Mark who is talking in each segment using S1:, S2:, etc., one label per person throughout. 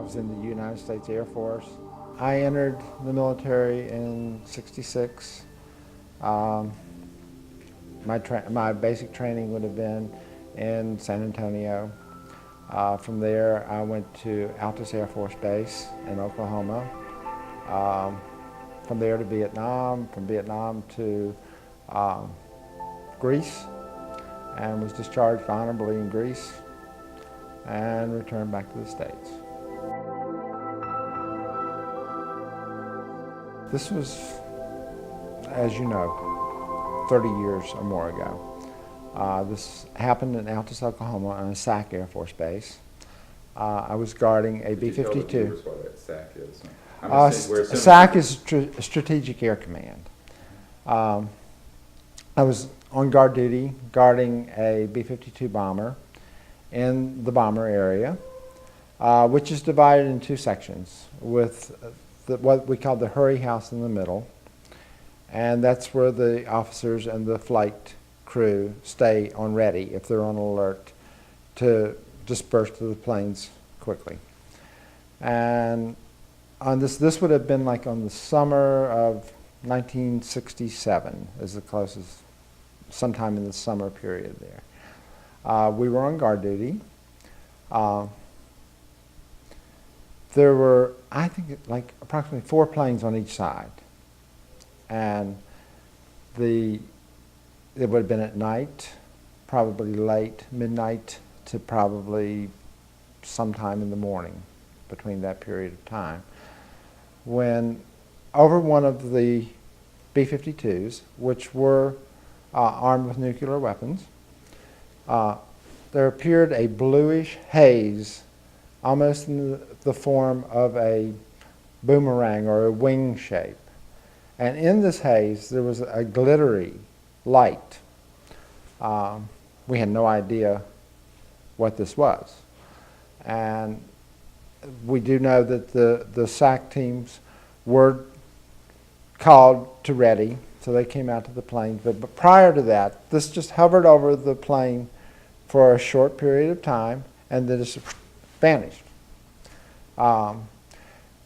S1: was in the United States Air Force. I entered the military in '66. My basic training would have been in San Antonio. From there, I went to Altus Air Force Base in Oklahoma. From there to Vietnam, from Vietnam to Greece, and was discharged honorably in Greece and returned back to the States. This was, as you know, 30 years or more ago. This happened in Altus, Oklahoma on a SAC Air Force Base. I was guarding a B-52.
S2: Could you tell the viewers what a SAC is?
S1: SAC is Strategic Air Command. I was on guard duty guarding a B-52 bomber in the bomber area, which is divided in two sections with what we call the hurry house in the middle, and that's where the officers and the flight crew stay on ready if they're on alert to disperse to the planes quickly. And on this would have been like on the summer of 1967, is the closest, sometime in the summer period there. We were on guard duty. There were, I think, like approximately 4 planes on each side. And it would have been at night, probably late, midnight, to probably sometime in the morning, between that period of time, when over one of the B-52s, which were armed with nuclear weapons, there appeared a bluish haze, almost in the form of a boomerang or a wing shape. And in this haze, there was a glittery light. We had no idea what this was. And we do know that the SAC teams were called to ready, so they came out to the plane. But prior to that, this just hovered over the plane for a short period of time and then just vanished.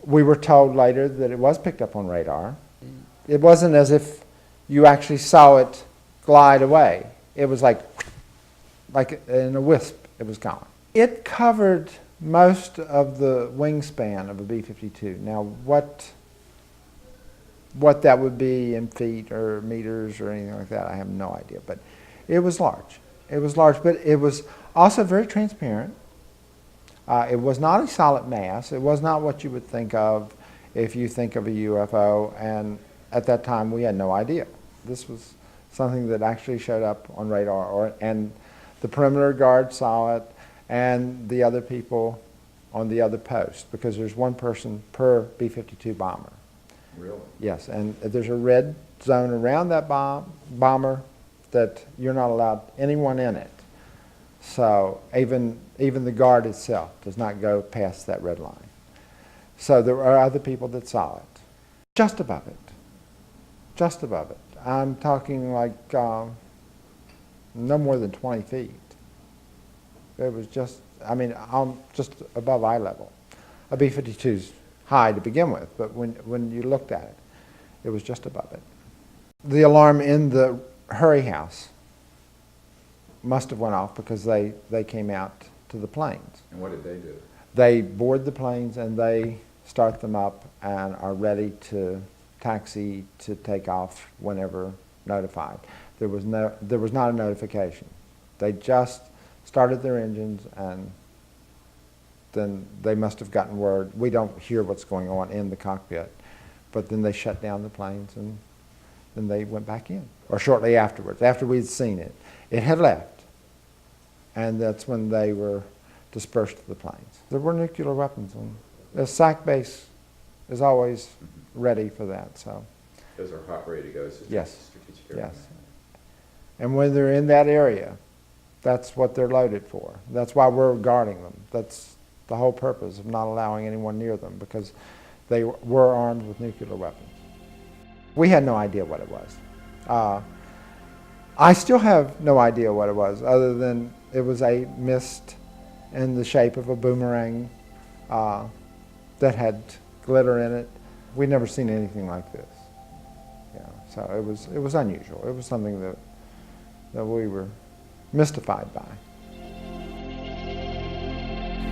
S1: We were told later that it was picked up on radar. It wasn't as if you actually saw it glide away. It was like in a wisp, it was gone. It covered most of the wingspan of a B-52. Now, what that would be in feet or meters or anything like that, I have no idea. But it was large. It was large, but it was also very transparent. It was not a solid mass. It was not what you would think of if you think of a UFO, and at that time we had no idea. This was something that actually showed up on radar, and the perimeter guard saw it, and the other people on the other post, because there's one person per B-52 bomber.
S2: Really? Yes,
S1: and there's a red zone around that bomber that you're not allowed anyone in it. So even the guard itself does not go past that red line. So there are other people that saw it. Just above it. Just above it. I'm talking like no more than 20 feet. It was just, I mean, just above eye level. A B-52's high to begin with, but when you looked at it, it was just above it. The alarm in the hurry house must have went off because they came out to the planes.
S2: And what did they do?
S1: They board the planes and they start them up and are ready to taxi to take off whenever notified. There was not a notification. They just started their engines, and then they must have gotten word. We don't hear what's going on in the cockpit, but then they shut down the planes and then they went back in. Or shortly afterwards, after we'd seen it. It had left, and that's when they were dispersed to the planes. There were nuclear weapons on. The SAC base is always ready for that. So
S2: those are hot, ready to go. So
S1: yes,
S2: strategic area.
S1: yes. And when they're in that area, that's what they're loaded for. That's why we're guarding them. That's the whole purpose of not allowing anyone near them, because they were armed with nuclear weapons. We had no idea what it was. I still have no idea what it was, other than it was a mist in the shape of a boomerang that had glitter in it. We'd never seen anything like this. Yeah, so it was unusual. It was something that we were mystified by.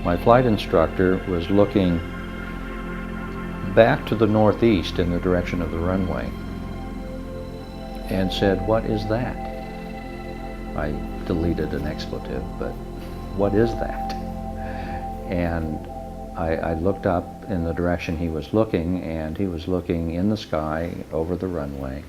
S3: My flight instructor was looking back to the northeast in the direction of the runway and said, "What is that?" I deleted an expletive, but what is that? And I looked up in the direction he was looking, and he was looking in the sky over the runway.